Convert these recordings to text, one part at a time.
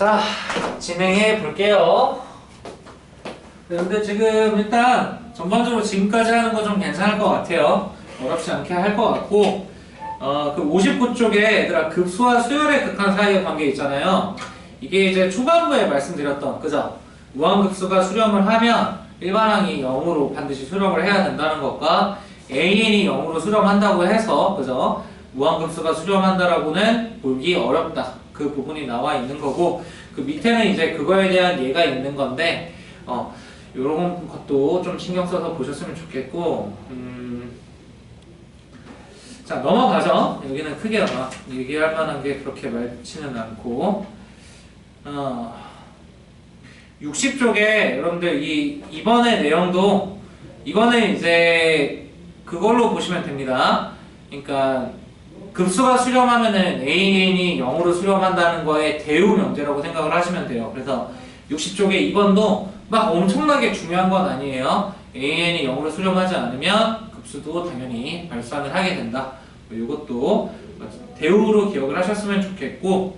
자, 진행해 볼게요. 근데 지금 일단 전반적으로 지금까지 하는 거 좀 괜찮을 것 같아요. 어렵지 않게 할 것 같고, 그 59쪽에 얘들아 급수와 수열의 극한 사이의 관계 있잖아요. 이게 이제 초반부에 말씀드렸던, 그죠? 무한급수가 수렴을 하면 일반항이 0으로 반드시 수렴을 해야 된다는 것과 AN이 0으로 수렴한다고 해서, 그죠? 무한급수가 수렴한다라고는 보기 어렵다. 그 부분이 나와 있는 거고, 그 밑에는 이제 그거에 대한 예가 있는 건데, 요런 것도 좀 신경 써서 보셨으면 좋겠고, 자, 넘어가죠. 여기는 크게 얘기할 만한 게 그렇게 많지는 않고, 60쪽에 여러분들 이번의 내용도, 이거는 이제 그걸로 보시면 됩니다. 그러니까, 급수가 수렴하면은 AN이 0으로 수렴한다는 거에 대우 명제라고 생각을 하시면 돼요. 그래서 60쪽에 2번도 막 엄청나게 중요한 건 아니에요. AN이 0으로 수렴하지 않으면 급수도 당연히 발산을 하게 된다. 이것도 대우로 기억을 하셨으면 좋겠고,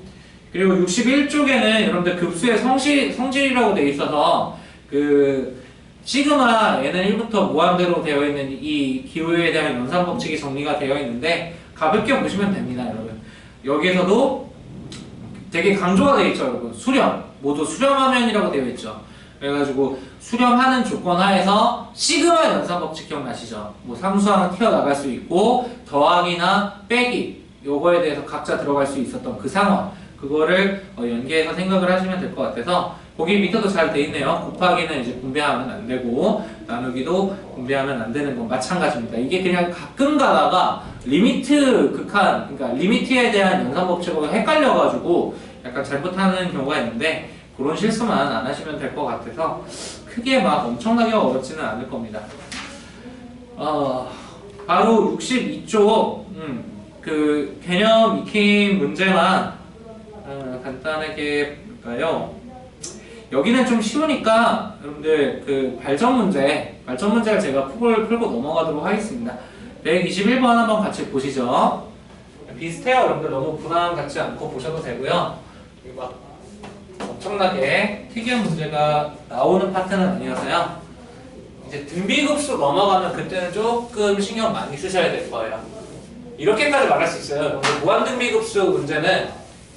그리고 61쪽에는 여러분들 급수의 성질이라고 되어 있어서 그 시그마 n은 1부터 무한대로 되어 있는 이 기호에 대한 연산 법칙이 정리가 되어 있는데 가볍게 보시면 됩니다, 여러분. 여기에서도 되게 강조가 되어 있죠, 여러분. 수렴, 모두 수렴하면이라고 되어 있죠. 그래가지고 수렴하는 조건 하에서 시그마 연산 법칙 기억나시죠? 뭐 상수항은 튀어나갈 수 있고 더하기나 빼기 요거에 대해서 각자 들어갈 수 있었던 그 상황, 그거를 연계해서 생각을 하시면 될 것 같아서 거기 밑에도 잘 돼 있네요. 곱하기는 이제 분배하면 안 되고 나누기도 분배하면 안 되는 건 마찬가지입니다. 이게 그냥 가끔 가다가 리미트 극한, 그러니까 리미트에 대한 연산 법칙하고 헷갈려가지고 약간 잘못하는 경우가 있는데 그런 실수만 안 하시면 될 것 같아서 크게 막 엄청나게 어렵지는 않을 겁니다. 바로 62쪽 그 개념 익힘 문제만 간단하게 볼까요? 여기는 좀 쉬우니까 여러분들 그 발전 문제를 제가 풀고 넘어가도록 하겠습니다. 121번 한번 같이 보시죠. 비슷해요. 여러분들 너무 부담 갖지 않고 보셔도 되고요. 막 엄청나게 특이한 문제가 나오는 파트는 아니어서요. 이제 등비급수 넘어가면 그때는 조금 신경 많이 쓰셔야 될 거예요. 이렇게까지 말할 수 있어요. 여러분들 무한등비급수 문제는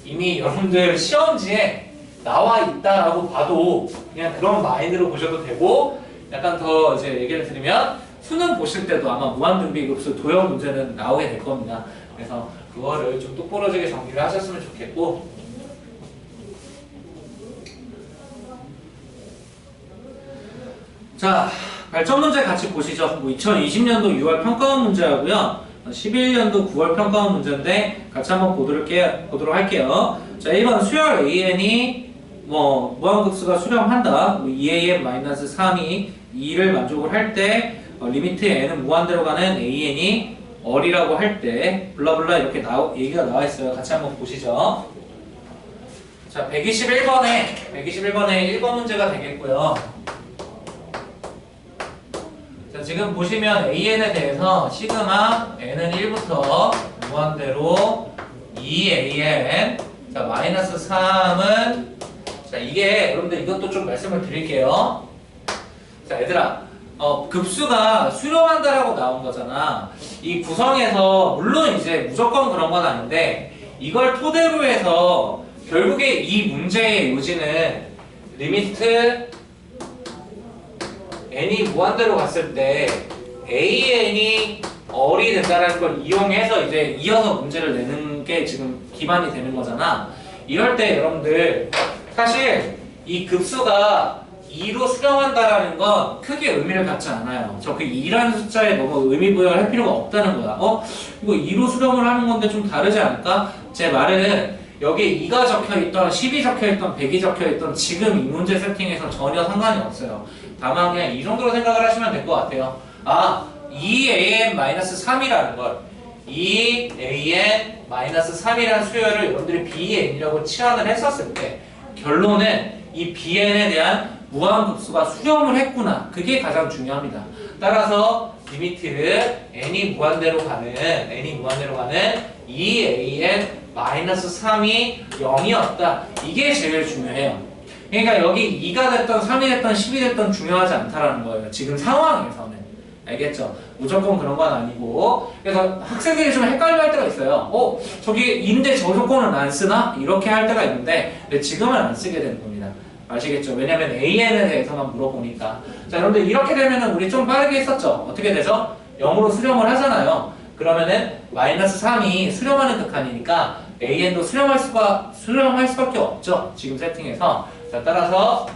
이미 여러분들 시험지에 나와 있다라고 봐도 그냥 그런 마인드로 보셔도 되고, 약간 더 이제 얘기를 드리면 수능 보실 때도 아마 무한등비급수 도형 문제는 나오게 될 겁니다. 그래서 그거를 좀 똑부러지게 정리를 하셨으면 좋겠고, 자, 발전 문제 같이 보시죠. 2020년도 6월 평가원 문제하고요. 11년도 9월 평가원 문제인데 같이 한번 보도록 할게요. 자, 1번 수열 AN이 무한급수가 수렴한다. 2an-3이 2를 만족을 할 때 리미트 n은 무한대로 가는 AN이 어리라고 할 때 블라블라 이렇게 얘기가 나와 있어요. 같이 한번 보시죠. 자, 121번에 1번 문제가 되겠고요. 자, 지금 보시면 AN에 대해서 시그마 n은 1부터 무한대로 2an, 자, 마이너스 3은, 자, 이게 여러분들 이것도 좀 말씀을 드릴게요. 자, 얘들아, 급수가 수렴한다라고 나온 거잖아. 이 구성에서 물론 이제 무조건 그런 건 아닌데 이걸 토대로 해서 결국에 이 문제의 요지는 리미트 n이 무한대로 갔을 때 AN이 어리 된다는 걸 이용해서 이제 이어서 문제를 내는 게 지금 기반이 되는 거잖아. 이럴 때 여러분들 사실 이 급수가 2로 수렴한다라는 건 크게 의미를 갖지 않아요. 저 그 2라는 숫자에 너무 의미 부여를 할 필요가 없다는 거야. 이거 2로 수렴을 하는 건데 좀 다르지 않을까? 제 말은 여기에 2가 적혀있던, 10이 적혀있던, 100이 적혀있던 지금 이 문제 세팅에서 전혀 상관이 없어요. 다만 그냥 이 정도로 생각을 하시면 될 것 같아요. 2an-3이라는 걸 2an-3이라는 수열을 여러분들이 bn이라고 치환을 했었을 때 결론은 이 bn에 대한 무한급수가 수렴을 했구나. 그게 가장 중요합니다. 따라서 리미트를 n이 무한대로 가는 2an 마이너스 3이 0이었다. 이게 제일 중요해요. 그러니까 여기 2가 됐던 3이 됐던 10이 됐던 중요하지 않다라는 거예요. 지금 상황에서는. 알겠죠? 무조건 그런 건 아니고. 그래서 학생들이 좀 헷갈려 할 때가 있어요. 저기 인데 저 조건은 안 쓰나? 이렇게 할 때가 있는데 근데 지금은 안 쓰게 되는 겁니다. 아시겠죠? 왜냐면 AN에 대해서만 물어보니까. 자, 여러분들 이렇게 되면은 우리 좀 빠르게 했었죠? 어떻게 되죠? 0으로 수렴을 하잖아요. 그러면은 마이너스 3이 수렴하는 극한이니까 AN도 수렴할 수밖에 없죠. 지금 세팅에서. 자, 따라서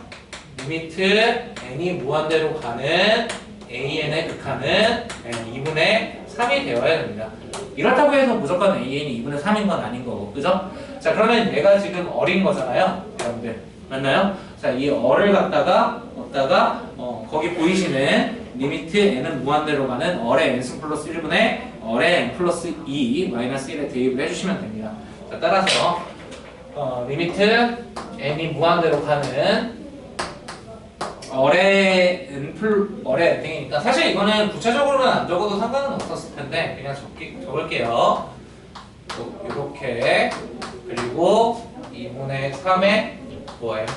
리미트 n이 무한대로 가는 AN의 극한은 n 2분의 3이 되어야 됩니다. 이렇다고 해서 무조건 AN이 2분의 3인 건 아닌 거고, 그죠? 자, 그러면 얘가 지금 어린 거잖아요, 여러분들. 맞나요? 자, 이 어를 갖다가 거기 보이시는 리미트 n은 무한대로 가는 어의 n승 플러스 1분의 어의 n 플러스 2 마이너스 1에 대입을 해주시면 됩니다. 자, 따라서 리미트 n이 무한대로 가는 어의 n이니까 사실 이거는 구체적으로는 안 적어도 상관은 없었을 텐데 그냥 적을게요. 이렇게 그리고 2분의 3의 n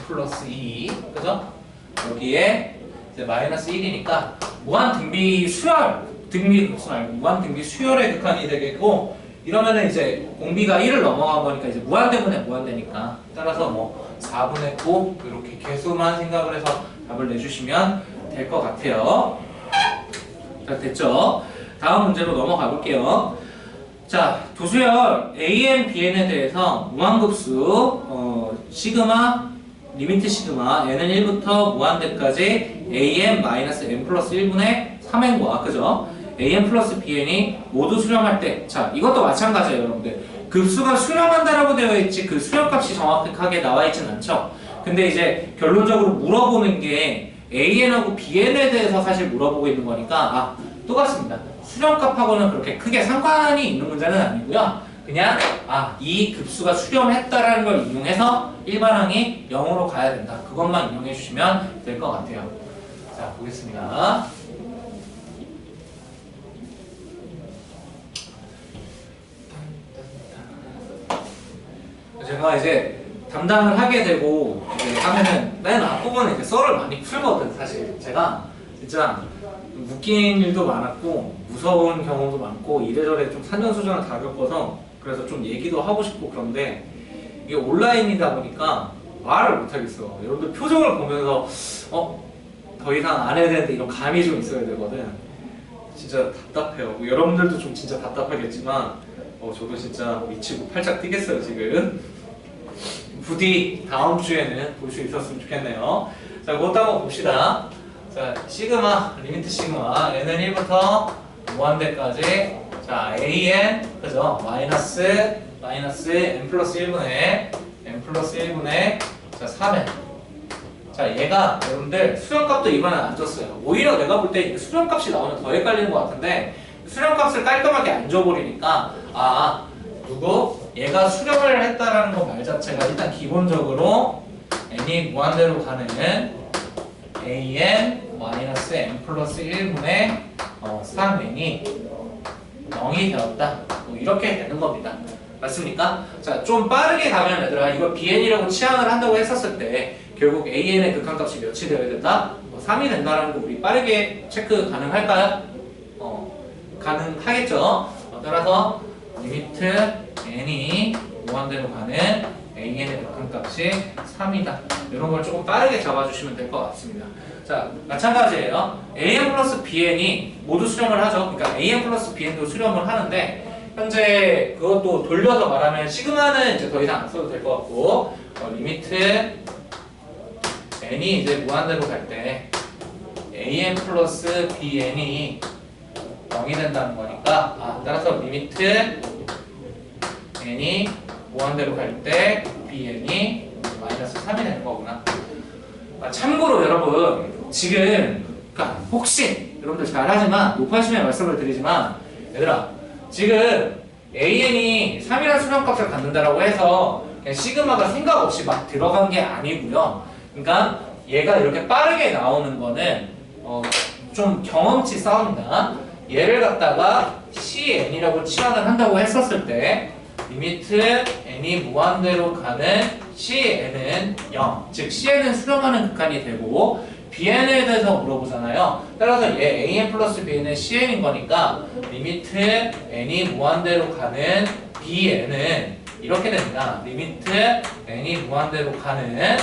플러스 2 그죠? 여기에 이제 마이너스 1이니까 무한 등비 수열의 극한이 되겠고 이러면은 이제 공비가 1을 넘어간 거니까 이제 무한대분의 무한대니까 따라서 뭐 4분의 9 이렇게 개수만 생각을 해서 답을 내주시면 될 것 같아요. 자, 됐죠? 다음 문제로 넘어가 볼게요. 자, 도수열 AN, BN에 대해서 무한급수 시그마 리미트 시그마 n은 1부터 무한대까지 an-n 플러스 1분의 3n과 그죠? an 플러스 bn이 모두 수렴할 때 자 이것도 마찬가지예요 여러분들. 급수가 수렴한다라고 되어 있지 그 수렴값이 정확하게 나와 있진 않죠. 근데 이제 결론적으로 물어보는 게 an하고 bn에 대해서 사실 물어보고 있는 거니까 똑같습니다. 수렴값하고는 그렇게 크게 상관이 있는 문제는 아니고요. 그냥 이 급수가 수렴했다라는 걸 인용해서 일반항이 0으로 가야 된다. 그것만 인용해 주시면 될 것 같아요. 자, 보겠습니다. 제가 이제 담당을 하게 되고 이제 하면은 맨 앞부분에 이제 썰을 많이 풀거든. 사실 제가 진짜 웃긴 일도 많았고 무서운 경험도 많고 이래저래 좀 산전수전을 다 겪어서 그래서 좀 얘기도 하고 싶고 그런데 이게 온라인이다 보니까 말을 못하겠어. 여러분들 표정을 보면서 더 이상 안 해야 되는데 이런 감이 좀 있어야 되거든. 진짜 답답해요. 뭐 여러분들도 좀 진짜 답답하겠지만 저도 진짜 미치고 팔짝 뛰겠어요 지금. 부디 다음 주에는 볼 수 있었으면 좋겠네요. 자, 그것도 한번 봅시다. 자, 시그마, 리미트 시그마 n은 1부터 무한대까지 자, an, 그죠? 마이너스 n 플러스 1분의 자, 3n 자, 얘가 여러분들 수렴값도 이번에 안 줬어요. 오히려 내가 볼 때 수렴값이 나오면 더 헷갈리는 것 같은데 수렴값을 깔끔하게 안 줘버리니까 얘가 수렴을 했다라는 거 말 자체가 일단 기본적으로 n이 무한대로 가는 an-n 플러스 1분의 3n이 0이 되었다. 뭐 이렇게 되는 겁니다. 맞습니까? 자, 좀 빠르게 가면 얘들아 이거 bn이라고 치환을 한다고 했었을 때 결국 an의 극한값이 몇이 되어야 된다? 3이 된다라는 거 우리 빠르게 체크 가능할까요? 가능하겠죠? 따라서 리미트 n이 무한대로 가는 an의 극한값이 3이다. 이런 걸 조금 빠르게 잡아주시면 될 것 같습니다. 자, 마찬가지예요. an 플러스 bn이 모두 수렴을 하죠. 그러니까 an 플러스 bn도 수렴을 하는데 현재 그것도 돌려서 말하면 시그마는 이제 더 이상 안 써도 될 것 같고 리미트 n이 이제 무한대로 갈 때 an 플러스 bn이 0이 된다는 거니까 따라서 리미트 n이 무한대로 갈 때 bn이 마이너스 3이 되는 거구나. 참고로 여러분 지금 그러니까 혹시 여러분들 잘하지만 높아심에 말씀을 드리지만 얘들아 지금 an이 3이라는 수렴값을 갖는다라고 해서 그냥 시그마가 생각 없이 막 들어간 게 아니고요. 그러니까 얘가 이렇게 빠르게 나오는 거는 좀 경험치 싸움이다. 얘를 갖다가 cn이라고 치환을 한다고 했었을 때 리미트 n이 무한대로 가는 cn은 0, 즉 cn은 수렴하는 극한이 되고 bn에 대해서 물어보잖아요. 따라서 얘 an 플러스 bn은 cn인 거니까 리미트 n이 무한대로 가는 bn은 이렇게 됩니다. 리미트 n이 무한대로 가는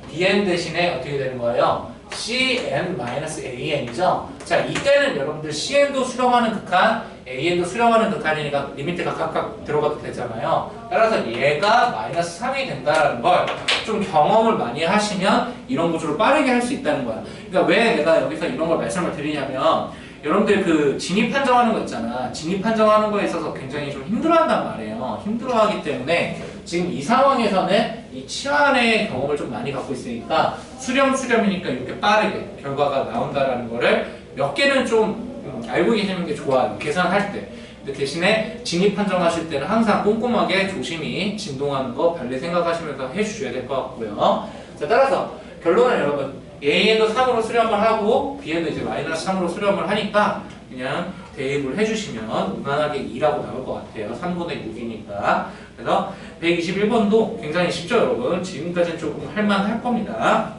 bn 대신에 어떻게 되는 거예요? cn-an이죠. 자, 이때는 여러분들 cn도 수렴하는 극한, an도 수렴하는 극한이니까 리미트가 각각 들어가도 되잖아요. 따라서 얘가 마이너스 3이 된다는 걸 좀 경험을 많이 하시면 이런 구조를 빠르게 할 수 있다는 거야. 그러니까 왜 내가 여기서 이런 걸 말씀을 드리냐면 여러분들 그 진입 판정하는 거 있잖아. 진입 판정하는 거에 있어서 굉장히 좀 힘들어한단 말이에요. 힘들어하기 때문에 지금 이 상황에서는 이 치환의 경험을 좀 많이 갖고 있으니까 수렴이니까 이렇게 빠르게 결과가 나온다라는 거를 몇 개는 좀 알고 계시는 게 좋아요. 계산할 때. 근데 대신에 진입 판정하실 때는 항상 꼼꼼하게 조심히 진동하는 거 발리 생각하시면서 해주셔야 될 것 같고요. 자, 따라서 결론은 여러분 A에도 3으로 수렴을 하고 B에도 이제 마이너스 3으로 수렴을 하니까 그냥 대입을 해주시면 무난하게 2라고 나올 것 같아요. 3분의 6이니까. 그래서 121번도 굉장히 쉽죠, 여러분. 지금까지는 조금 할만할 겁니다.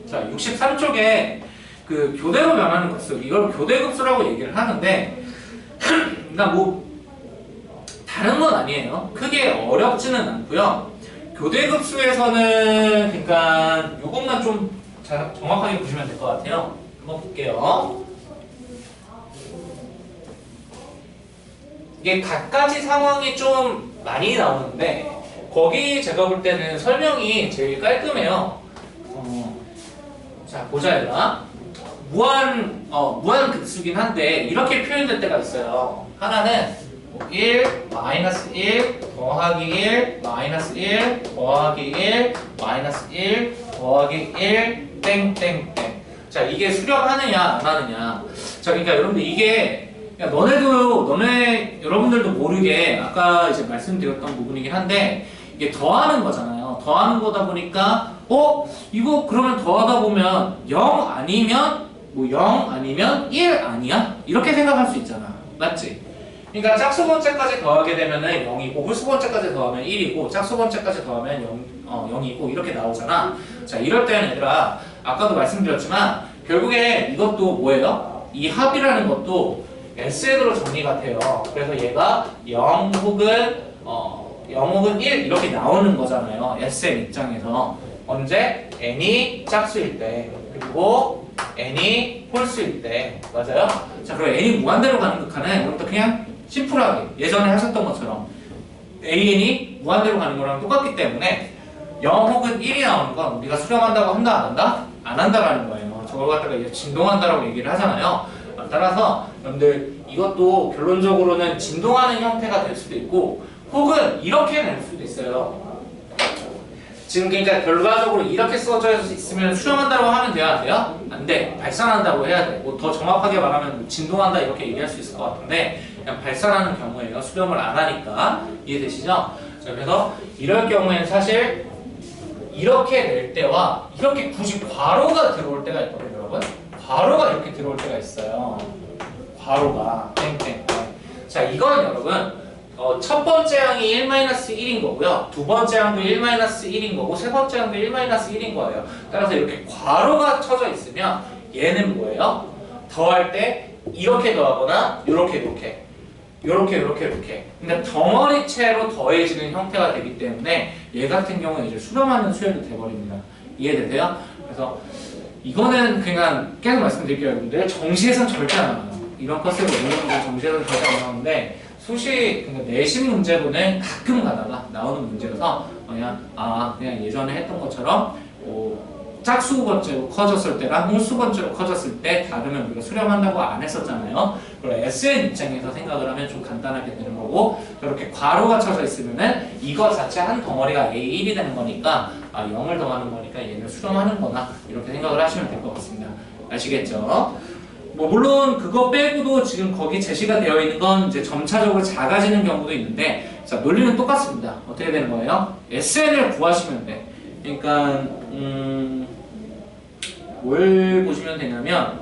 자, 63쪽에 그 교대로 변하는 급수, 이걸 교대급수라고 얘기를 하는데 그러니까 뭐 다른 건 아니에요. 크게 어렵지는 않고요. 교대급수에서는 그러니까 이것만 좀 정확하게 보시면 될 것 같아요. 한번 볼게요. 이게 각가지 상황이 좀 많이 나오는데 거기 제가 볼 때는 설명이 제일 깔끔해요. 자, 보자 얘들아. 무한 급수긴 한데 이렇게 표현될 때가 있어요. 하나는 1, 마이너스 1, 더하기 1, 마이너스 1, 더하기 1, 마이너스 1, 더하기 1, 땡땡땡. 자, 이게 수렴하느냐 안 하느냐. 자, 그러니까 여러분들 이게 여러분들도 모르게 아까 이제 말씀드렸던 부분이긴 한데 이게 더하는 거잖아요. 더하는 거다 보니까 이거 그러면 더하다 보면 0 아니면 0 아니면 1 아니야? 이렇게 생각할 수 있잖아. 맞지? 그러니까 짝수 번째까지 더하게 되면은 0이고 홀수 번째까지 더하면 1이고 짝수 번째까지 더하면 0이고 이렇게 나오잖아. 자, 이럴 때는 얘들아 아까도 말씀드렸지만 결국에 이것도 뭐예요? 이 합이라는 것도 SN으로 정리가 돼요. 그래서 얘가 0 혹은 1 이렇게 나오는 거잖아요. SN 입장에서. 언제? n이 짝수일 때 그리고 n이 홀수일 때. 맞아요? 자, 그럼 n이 무한대로 가는 극한은 여러분들 그냥 심플하게 예전에 하셨던 것처럼 an이 무한대로 가는 거랑 똑같기 때문에 0 혹은 1이 나오는 건 우리가 수렴한다고 한다 안 한다? 안 한다라는 거예요. 저걸 갖다가 이제 진동한다라고 얘기를 하잖아요. 따라서 여러분들 이것도 결론적으로는 진동하는 형태가 될 수도 있고 혹은 이렇게 낼 수도 있어요. 지금 그러니까 결과적으로 이렇게 써져 있으면 수렴한다고 하면 돼야 안 돼요? 안 돼. 발산한다고 해야 돼. 뭐 더 정확하게 말하면 진동한다 이렇게 얘기할 수 있을 것 같은데 그냥 발산하는 경우에요. 수렴을 안 하니까. 이해되시죠? 자, 그래서 이럴 경우에는 사실 이렇게 낼 때와 이렇게 굳이 괄호가 들어올 때가 있거든요, 여러분. 괄호가 이렇게 들어올 때가 있어요. 괄호가 땡땡. 자, 이거는 여러분 첫 번째 항이 1-1인 거고요. 두 번째 항도 1-1인 거고 세 번째 항도 1-1인 거예요. 따라서 이렇게 괄호가 쳐져 있으면 얘는 뭐예요? 더할 때 이렇게 더하거나 요렇게 근데 덩어리채로 더해지는 형태가 되기 때문에 얘 같은 경우는 이제 수렴하는 수열이 돼버립니다. 이해되세요? 그래서 이거는 그냥 계속 말씀드릴게요, 여러분들. 정시에서는 절대 안 나와요. 이런 컨셉을 모르는 정시에서는 절대 안 나오는데 그러니까 내신 문제로는 가끔 가다가 나오는 문제여서 그냥 예전에 했던 것처럼 짝수 번째로 커졌을 때랑 홀수 번째로 커졌을 때 다르면 우리가 수렴한다고 안 했었잖아요. 그리고 SN 입장에서 생각을 하면 좀 간단하게 되는 거고 이렇게 괄호가 쳐져 있으면은 이거 자체 한 덩어리가 A1이 되는 거니까 0을 더하는 거니까 얘를 수렴하는 거나 이렇게 생각을 하시면 될 것 같습니다. 아시겠죠? 물론 그거 빼고도 지금 거기 제시가 되어 있는 건 이제 점차적으로 작아지는 경우도 있는데 자, 논리는 똑같습니다. 어떻게 되는 거예요? SN을 구하시면 돼. 그러니까 뭘 보시면 되냐면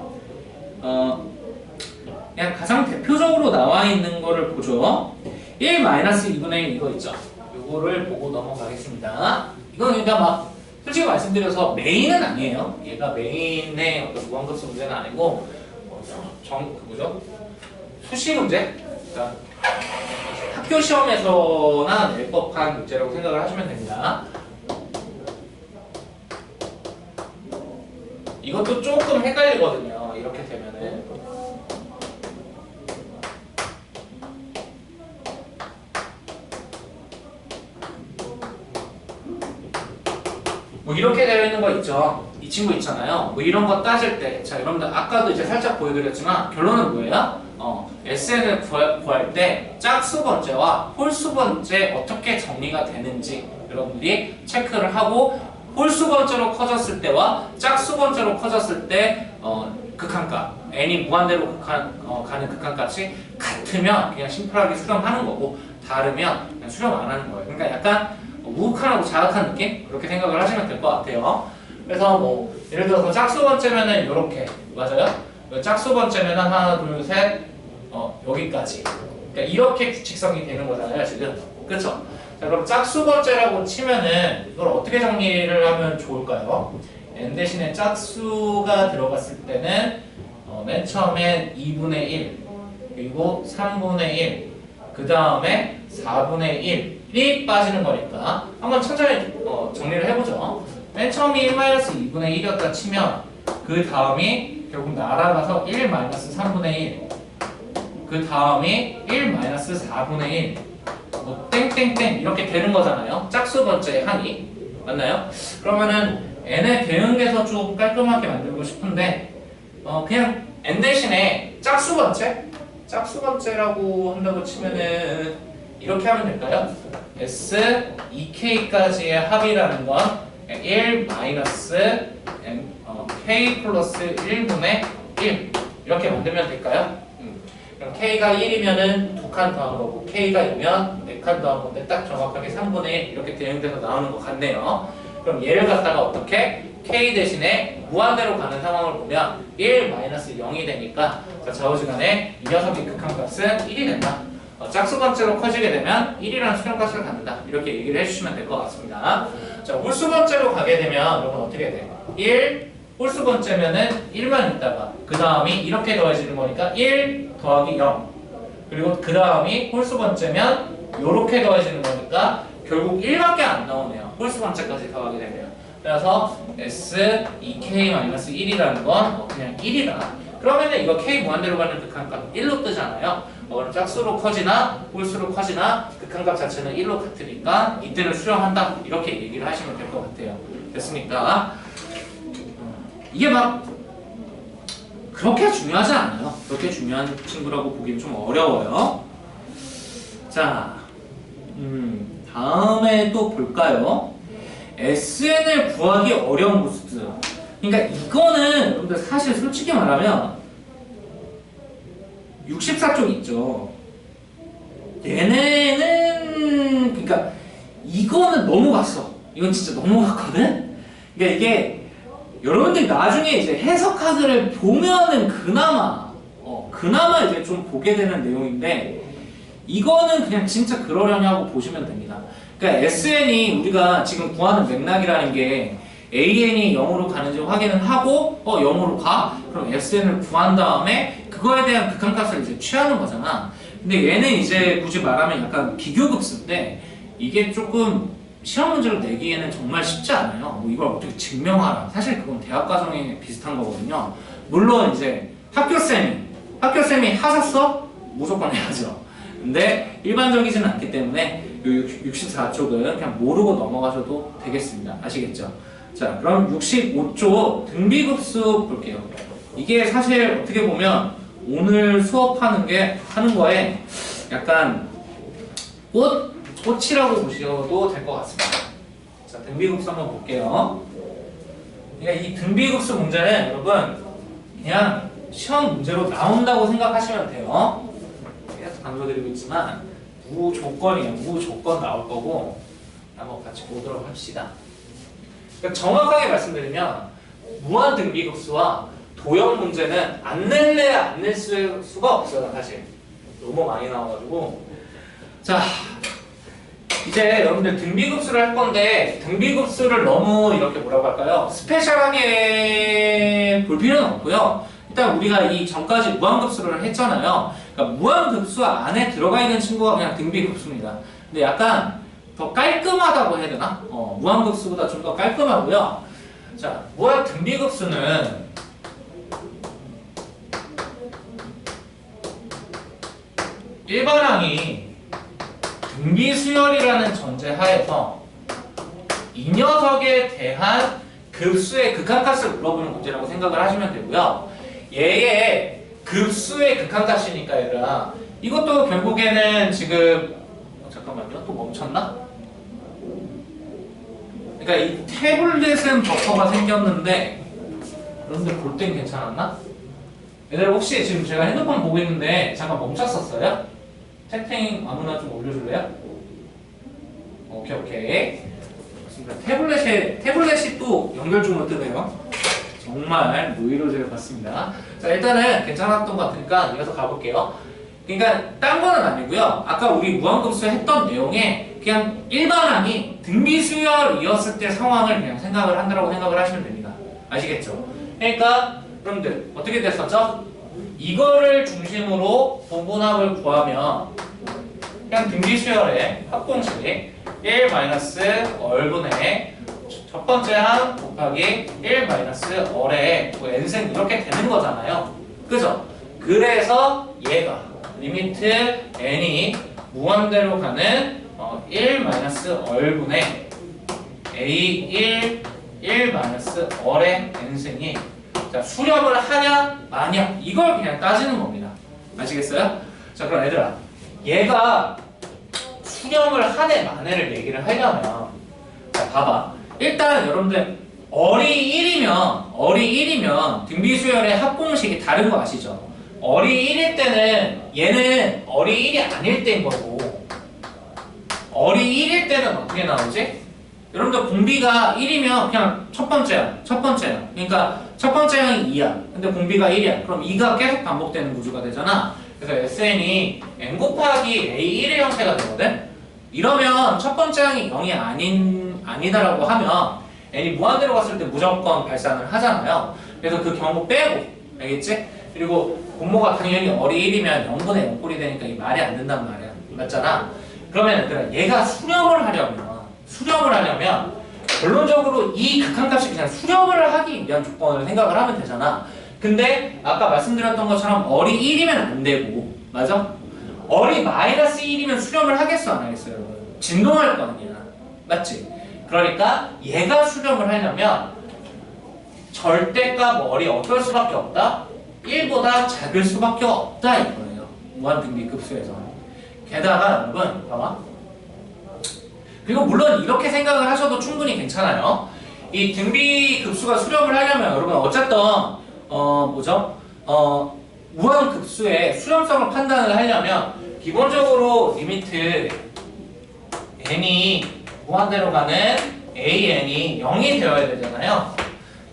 그냥 가장 대표적으로 나와 있는 거를 보죠. 1-2분의 1 이거 있죠. 요거를 보고 넘어가겠습니다. 이건 그러니까 막 솔직히 말씀드려서 메인은 아니에요. 얘가 메인의 어떤 무한급수 문제는 아니고 뭐죠? 수시 문제? 그러니까 학교 시험에서나 낼 법한 문제라고 생각을 하시면 됩니다. 이것도 조금 헷갈리거든요. 이렇게 되면은. 뭐 이렇게 되어 있는 거 있죠. 이 친구 있잖아요. 뭐 이런 거 따질 때, 자 여러분들 아까도 이제 살짝 보여드렸지만 결론은 뭐예요? SN을 구할 때 짝수 번째와 홀수 번째 어떻게 정리가 되는지 여러분들이 체크를 하고 홀수 번째로 커졌을 때와 짝수 번째로 커졌을 때 극한값 n이 무한대로 가는 극한값이 같으면 그냥 심플하게 수렴하는 거고 다르면 그냥 수렴 안 하는 거예요. 그러니까 약간 우극한하고 자극한 느낌? 그렇게 생각을 하시면 될 것 같아요. 그래서 뭐 예를 들어서 짝수 번째면은 이렇게 맞아요? 짝수 번째면은 하나 둘 셋 여기까지. 그러니까 이렇게 규칙성이 되는 거잖아요 지금. 그렇죠? 자 그럼 짝수 번째라고 치면은 이걸 어떻게 정리를 하면 좋을까요? n 대신에 짝수가 들어갔을 때는 맨 처음엔 2분의 1 그리고 3분의 1 그 다음에 4분의 1이 빠지는 거니까 한번 천천히 정리를 해보죠. 맨 처음이 1-2분의 1이었다 치면 그 다음이 결국 날아가서 1-3분의 1 그 다음이 1-4분의 1 뭐 땡땡땡 이렇게 되는 거잖아요. 짝수 번째의 항이 맞나요? 그러면은 n의 대응돼서 좀 깔끔하게 만들고 싶은데 그냥 n 대신에 짝수 번째? 짝수 번째라고 한다고 치면은 이렇게 하면 될까요? S 2K까지의 합이라는 건 1 K 플러스 1분의 1 이렇게 만들면 될까요? 그럼 K가 1이면은 2칸 더한 거고 K가 2면 4칸 더한 건데 딱 정확하게 3분의 1 이렇게 대응돼서 나오는 것 같네요. 그럼 얘를 갖다가 어떻게? K 대신에 무한대로 가는 상황을 보면 1-0이 되니까 좌우지간에 이 녀석의 극한값은 1이 된다. 짝수 번째로 커지게 되면 1이라는 수렴값을 갖는다. 이렇게 얘기를 해주시면 될 것 같습니다. 자, 홀수 번째로 가게 되면 여러분 어떻게 돼? 1, 홀수 번째면은 1만 있다가 그 다음이 이렇게 더해지는 거니까 1 더하기 0 그리고 그 다음이 홀수 번째면 이렇게 더해지는 거니까 결국 1밖에 안 나오네요. 홀수 번째까지 더하게 되면. 그래서 S 2K-1이라는 건 그냥 1이다. 그러면은 이거 K 무한대로 가는 극한값 1로 뜨잖아요. 그럼 짝수로 커지나 홀수로 커지나 극한값 자체는 1로 같으니까 이때는 수렴한다. 이렇게 얘기를 하시면 될 것 같아요. 됐습니까? 이게 막 그렇게 중요하지 않아요. 그렇게 중요한 친구라고 보기는 좀 어려워요. 자, 다음에 또 볼까요? SN을 구하기 어려운 부스. 그러니까 이거는 여러분들 사실 솔직히 말하면 64쪽 있죠. 얘네는 그러니까 이거는 넘어갔어. 이건 진짜 넘어갔거든. 그러니까 이게 여러분들이 나중에 이제 해석카드를 보면은 그나마 이제 좀 보게 되는 내용인데 이거는 그냥 진짜 그러려냐고 보시면 됩니다. 그러니까 SN이 우리가 지금 구하는 맥락이라는 게 AN이 0으로 가는지 확인을 하고 0으로 가? 그럼 SN을 구한 다음에 그거에 대한 극한값을 이제 취하는 거잖아. 근데 얘는 이제 굳이 말하면 약간 비교급수인데 이게 조금 시험 문제로 내기에는 정말 쉽지 않아요. 뭐 이걸 어떻게 증명하라. 사실 그건 대학 과정에 비슷한 거거든요. 물론 이제 학교쌤이 하셨어? 무조건 해야죠. 근데 일반적이지는 않기 때문에 이 64쪽은 그냥 모르고 넘어가셔도 되겠습니다. 아시겠죠? 자, 그럼 65쪽 등비급수 볼게요. 이게 사실 어떻게 보면 오늘 수업하는 거에 약간 꽃이라고 보셔도 될 것 같습니다. 자, 등비급수 한번 볼게요. 그러니까 이 등비급수 문제는 여러분 그냥 시험 문제로 나온다고 생각하시면 돼요. 계속 강조드리고 있지만 무조건이에요. 무조건 나올 거고 한번 같이 보도록 합시다. 그러니까 정확하게 말씀드리면 무한 등비급수와 도형 문제는 안 낼래 안 낼 수가 없어요. 사실 너무 많이 나와가지고 자 이제 여러분들 등비급수를 할 건데 등비급수를 너무 이렇게 뭐라고 할까요? 스페셜하게 볼 필요는 없고요. 일단 우리가 이 전까지 무한급수를 했잖아요. 그러니까 무한급수 안에 들어가 있는 친구가 그냥 등비급수입니다. 근데 약간 더 깔끔하다고 해야 되나? 무한급수보다 좀 더 깔끔하고요. 자, 무한 등비급수는 일반항이 등비수열이라는 전제 하에서 이 녀석에 대한 급수의 극한값을 물어보는 문제라고 생각을 하시면 되고요. 얘의 급수의 극한값이니까 얘들아 이것도 결국에는 지금 잠깐만요. 또 멈췄나? 그러니까 이 태블릿은 버퍼가 생겼는데 여러분들 볼 땐 괜찮았나? 얘들아 혹시 지금 제가 핸드폰 보고 있는데 잠깐 멈췄었어요? 채팅 아무나 좀 올려줄래요? 오케이. 태블릿이 또 연결 중으로 뜨네요. 정말 노이로제를 봤습니다. 자, 일단은 괜찮았던 것 같으니까 이어서 가볼게요. 그러니까 딴 거는 아니고요. 아까 우리 무한급수 했던 내용에 그냥 일반항이 등비수열이었을 때 상황을 그냥 생각을 한다고 생각을 하시면 됩니다. 아시겠죠? 그러니까 여러분들 어떻게 됐었죠? 이거를 중심으로 부분합을 구하면 그냥 등비수열의 합공식 1-얼분의 첫 번째 항 곱하기 1-얼의 n승 이렇게 되는 거잖아요. 그죠? 그래서 얘가 리미트 n이 무한대로 가는 1-얼분의 a1 1-얼의 n승이 자, 수렴을 하냐 마냐 이걸 그냥 따지는 겁니다. 아시겠어요? 자, 그럼 얘들아 얘가 수렴을 하네 마네를 얘기를 하려면 자, 봐봐. 일단 여러분들 어리 1이면 등비수열의 합공식이 다른 거 아시죠? 어리 1일 때는 얘는 어리 1이 아닐 때인 거고 어리 1일 때는 어떻게 나오지? 여러분들 공비가 1이면 그냥 첫 번째야. 그러니까 첫 번째 항이 2야. 근데 공비가 1이야. 그럼 2가 계속 반복되는 구조가 되잖아. 그래서 SN이 n 곱하기 A1의 형태가 되거든? 이러면 첫 번째 항이 0이 아니다라고 하면 n이 무한대로 갔을 때 무조건 발산을 하잖아요. 그래서 그 경우 빼고, 알겠지? 그리고 분모가 당연히 어리 1이면 0분의 0꼴이 되니까 이 말이 안 된단 말이야. 맞잖아? 그러면 얘들아 얘가 수렴을 하려면 결론적으로 이 극한값이 그냥 수렴을 하기 위한 조건을 생각을 하면 되잖아. 근데 아까 말씀드렸던 것처럼 어리 1이면 안 되고 맞아? 어리 마이너스 1이면 수렴을 하겠어 안 하겠어요? 여러분? 진동할 거 아니야. 맞지? 그러니까 얘가 수렴을 하려면 절대값 어리 어떨 수밖에 없다? 1보다 작을 수밖에 없다 이거예요. 무한등비급수에서. 게다가 여러분 봐봐. 그리고 물론 이렇게 생각을 하셔도 충분히 괜찮아요. 이 등비급수가 수렴을 하려면 여러분 어쨌든 무한급수의 수렴성을 판단을 하려면 기본적으로 리미트 n이 무한대로 가는 an이 0이 되어야 되잖아요.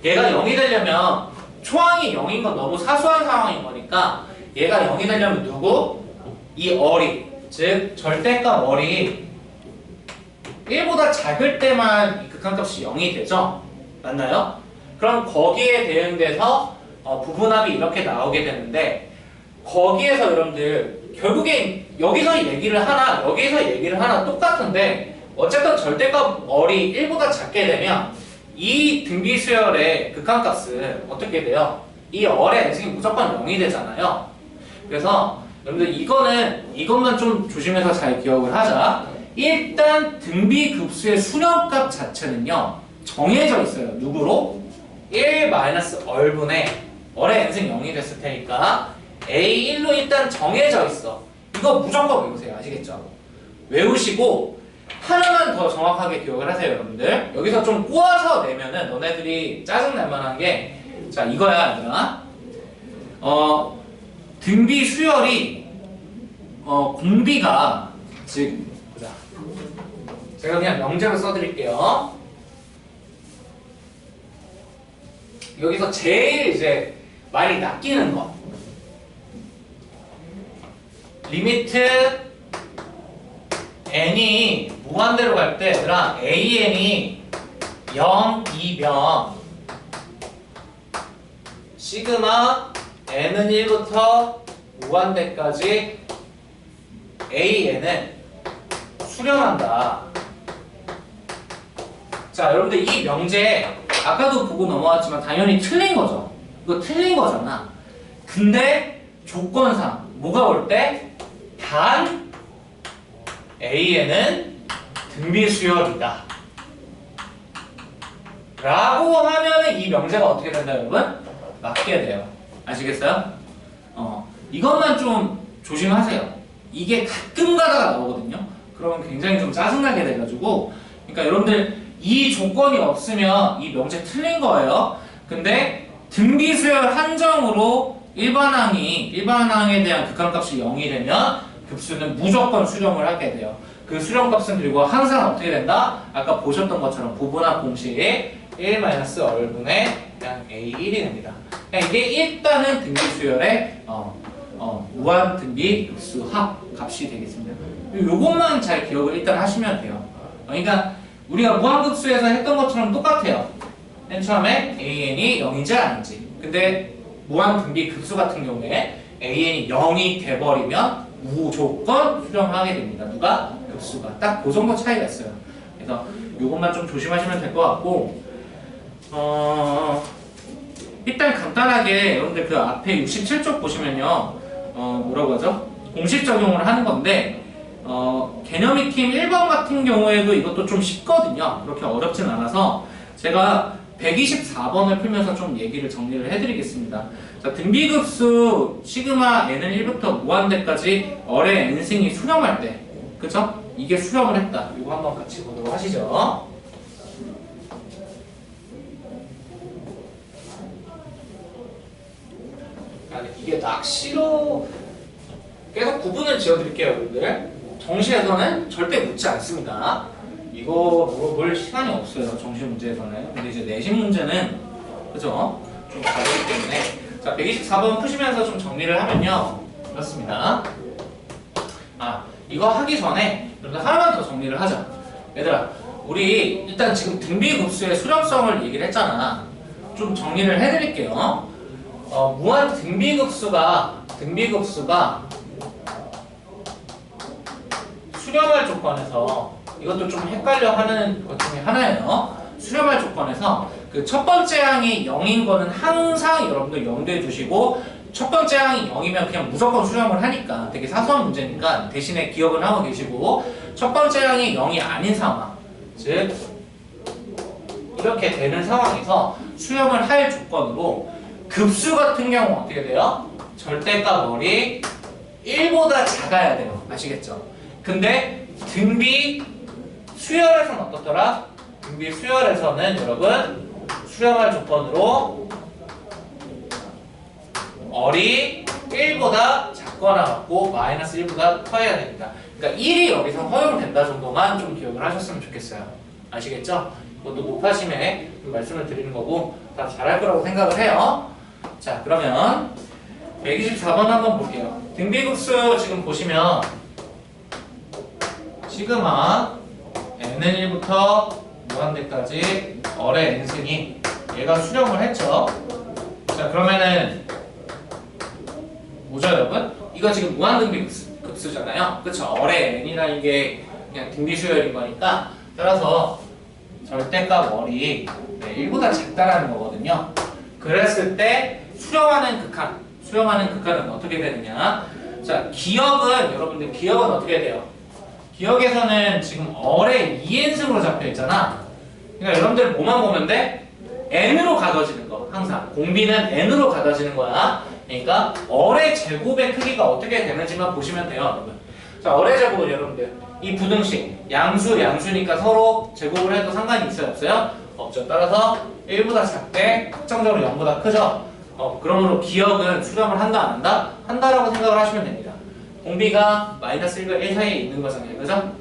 얘가 0이 되려면 초항이 0인 건 너무 사소한 상황인 거니까 얘가 0이 되려면 누구? 이 어리, 즉 절대값 어리 1보다 작을 때만 이 극한값이 0이 되죠? 맞나요? 그럼 거기에 대응돼서 부분합이 이렇게 나오게 되는데 거기에서 여러분들 결국엔 여기서 얘기를 하나 여기서 얘기를 하나 똑같은데 어쨌든 절대값 어리 1보다 작게 되면 이 등비수열의 극한값은 어떻게 돼요? 이 얼의 n승이 무조건 0이 되잖아요. 그래서 여러분들 이것만 좀 조심해서 잘 기억을 하자. 일단 등비급수의 수렴값 자체는요 정해져 있어요. 누구로? 1-얼분의 얼의 n승 0이 됐을 테니까 A1로 일단 정해져 있어. 이거 무조건 외우세요. 아시겠죠? 외우시고 하나만 더 정확하게 기억을 하세요. 여러분들 여기서 좀 꼬아서 내면은 너네들이 짜증날 만한 게 자 이거야 얘들아. 등비 수열이 공비가 즉 보자. 제가 그냥 명제로 써드릴게요. 여기서 제일 이제 많이 낚이는 거 리미트 n이 무한대로 갈 때 얘들아 an이 0, 2면 시그마 n은 1부터 무한대까지 an은 수렴한다. 자, 여러분들 이 명제 아까도 보고 넘어왔지만 당연히 틀린 거죠. 이거 틀린 거잖아. 근데 조건상 뭐가 올 때? 단 A에는 등비 수열이다 라고 하면은 이 명제가 어떻게 된다 여러분? 맞게 돼요. 아시겠어요? 이것만 좀 조심하세요. 이게 가끔 가다가 나오거든요. 그러면 굉장히 좀 짜증나게 돼가지고, 그러니까 여러분들 이 조건이 없으면 이 명제 틀린 거예요. 근데 등비수열 한정으로 일반항에 대한 극한값이 0이 되면 급수는 무조건 수렴을 하게 돼요. 그 수렴값은 그리고 항상 어떻게 된다? 아까 보셨던 것처럼 부분합 공식 1-얼분의 그냥 A1이 됩니다. 그냥 이게 일단은 등비수열의 무한 등비 급수 합 값이 되겠습니다. 요것만 잘 기억을 일단 하시면 돼요. 그러니까 우리가 무한급수에서 했던 것처럼 똑같아요. 맨 처음에 AN이 0인지 아닌지. 근데 무한 등비 급수 같은 경우에 AN이 0이 돼버리면 무조건 수렴하게 됩니다. 누가? 급수가. 딱 그 정도 차이가 있어요. 그래서 요것만 좀 조심하시면 될 것 같고, 일단 간단하게 여러분들 그 앞에 67쪽 보시면요, 뭐라고 하죠? 공식 적용을 하는 건데, 개념 익힘 1번 같은 경우에도 이것도 좀 쉽거든요. 그렇게 어렵진 않아서 제가 124번을 풀면서 좀 얘기를 정리를 해드리겠습니다. 자, 등비급수 시그마 n은 1부터 무한대까지 어뢰 n승이 수렴할 때, 그쵸? 이게 수렴을 했다. 이거 한번 같이 보도록 하시죠. 이게 낚시로 계속 구분을 지어드릴게요, 여러분들. 정시에서는 절대 묻지 않습니다. 이거 물어볼 시간이 없어요, 정시 문제에서는. 근데 이제 내신 문제는, 그죠? 좀 다르기 때문에. 자, 124번 푸시면서 좀 정리를 하면요. 그렇습니다. 이거 하기 전에 여러분들 하나만 더 정리를 하자. 얘들아, 우리 일단 지금 등비급수의 수렴성을 얘기를 했잖아. 좀 정리를 해드릴게요. 무한 등비급수가 수렴할 조건에서, 이것도 좀 헷갈려 하는 것 중에 하나예요. 수렴할 조건에서 그 첫 번째 항이 0인 거는 항상 여러분들 염두에 두시고, 첫 번째 항이 0이면 그냥 무조건 수렴을 하니까 되게 사소한 문제니까 대신에 기억은 하고 계시고, 첫 번째 항이 0이 아닌 상황, 즉 이렇게 되는 상황에서 수렴을 할 조건으로 급수 같은 경우 어떻게 돼요? 절대값 월이 1보다 작아야 돼요. 아시겠죠? 근데 등비 수열에서는 어떻더라? 등비 수열에서는 여러분 수렴할 조건으로 얼이 1보다 작거나 같고 마이너스 1보다 커야 됩니다. 그러니까 1이 여기서 허용된다 정도만 좀 기억을 하셨으면 좋겠어요. 아시겠죠? 이것도 못하심에 말씀을 드리는 거고 다 잘할 거라고 생각을 해요. 자, 그러면 124번 한번 볼게요. 등비급수 지금 보시면 시그마 n은 1부터 무한대까지 얼의 n승이 얘가 수렴을 했죠. 자, 그러면은 뭐죠 여러분? 이거 지금 무한등비급수잖아요. 그쵸? 얼의 n이라는 게 그냥 등비수열인 거니까 따라서 절대값 월이 1보다 작다라는 거거든요. 그랬을 때 수렴하는 극한은 어떻게 되느냐? 자, 기억은 여러분들 기억은 어떻게 돼요? 기억에서는 지금 얼의 2n승으로 잡혀 있잖아. 그러니까 여러분들 뭐만 보면 돼? n으로 가둬지는 거. 항상 공비는 n으로 가둬지는 거야. 그러니까 얼의 제곱의 크기가 어떻게 되는지만 보시면 돼요, 여러분. 자, 얼의 제곱은 여러분들 이 부등식 양수니까 서로 제곱을 해도 상관이 있어요, 없어요? 없죠. 따라서 1보다 작대 확정적으로 0보다 크죠. 그러므로 기억은 수렴을 한다 안 한다? 한다라고 생각을 하시면 됩니다. 공비가 마이너스 1과 1 사이에 있는 거잖아요, 그죠?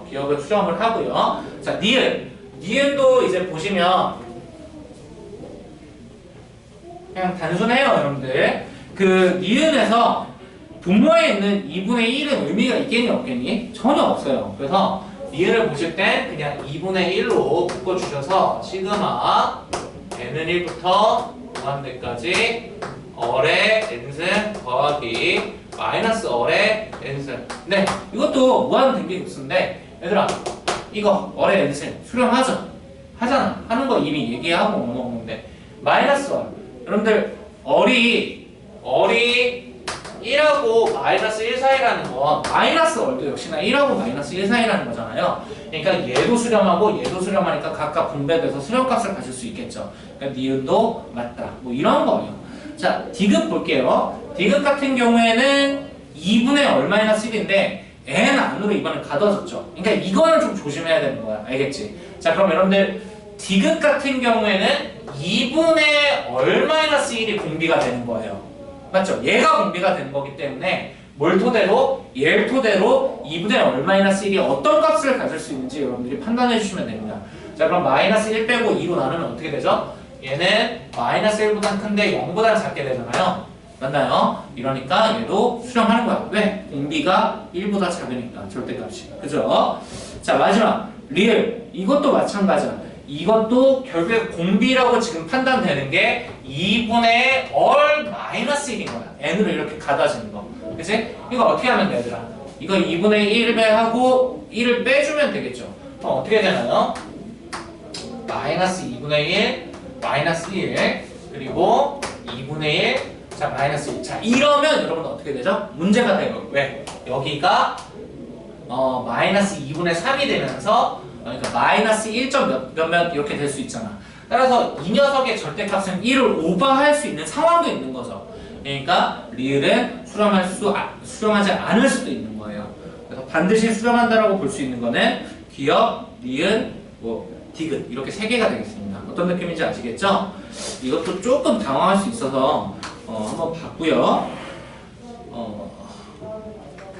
기억은 수렴을 하고요. 자, 니은도 이제 보시면 그냥 단순해요, 여러분들. 그 니은에서 분모에 있는 2분의 1은 의미가 있겠니 없겠니? 전혀 없어요. 그래서 리을을 보실 땐 그냥 2분의 1로 묶어주셔서 시그마 n은 1부터 무한대까지 어의 n승 더하기 마이너스 어의 n승. 네, 이것도 무한등비급수인데 얘들아 이거 어의 n승 수렴하죠? 하잖아. 하는 거 이미 얘기하고 먹는데 마이너스 얼. 여러분들 얼이 1하고 마이너스 1 사이라는 건 마이너스 얼도 역시나 1하고 마이너스 1 사이라는 거잖아요. 그러니까 얘도 수렴하고 얘도 수렴하니까 각각 분배돼서 수렴값을 가질 수 있겠죠. 그러니까 니은도 맞다. 뭐 이런 거예요. 자, 디귿 볼게요. 디귿 같은 경우에는 2분의 얼 마이너스 1인데 n 안으로 이번에 가둬졌죠. 그러니까 이거는 좀 조심해야 되는 거야. 알겠지? 자, 그럼 여러분들 디귿 같은 경우에는 2분의 얼 마이너스 1이 공비가 되는 거예요. 맞죠? 얘가 공비가 되는 거기 때문에 뭘 토대로? 얘를 토대로 2분의 얼 마이너스 1이 어떤 값을 가질 수 있는지 여러분들이 판단해 주시면 됩니다. 자, 그럼 마이너스 1 빼고 2로 나누면 어떻게 되죠? 얘는 마이너스 1보단 큰데 0보단 작게 되잖아요. 맞나요? 이러니까 얘도 수렴하는 거야. 왜? 공비가 1보다 작으니까 절대값이. 그죠? 자, 마지막 리을. 이것도 마찬가지야. 이것도 결국에 공비라고 지금 판단되는 게 2분의 얼 마이너스 1인 거야. n으로 이렇게 가다지는 거. 그치? 이거 어떻게 하면 돼, 얘들아? 이거 2분의 1 배하고 1을 빼주면 되겠죠. 그럼 어떻게 되나요? 마이너스 2분의 1, 마이너스 1, 그리고 2분의 1, 자, 마이너스 1. 자, 이러면 여러분 어떻게 되죠? 문제가 돼요. 왜? 여기가 마이너스 2분의 3이 되면서 그러니까 마이너스 1점 몇몇 이렇게 될 수 있잖아. 따라서 이 녀석의 절대값은 1을 오버할 수 있는 상황도 있는 거죠. 그러니까 리을은 수렴하지 않을 수도 있는 거예요. 그래서 반드시 수렴한다라고 볼 수 있는 거는 기역, 리은, 디귿 이렇게 세 개가 되겠습니다. 어떤 느낌인지 아시겠죠? 이것도 조금 당황할 수 있어서 한번 봤고요.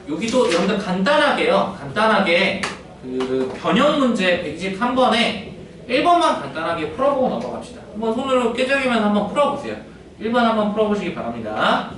여기도 여러분들 간단하게 그 변형 문제 121번에 1번만 간단하게 풀어보고 넘어갑시다. 한번 손으로 꾀적이면 한번 풀어보세요. 1번 한번 풀어보시기 바랍니다.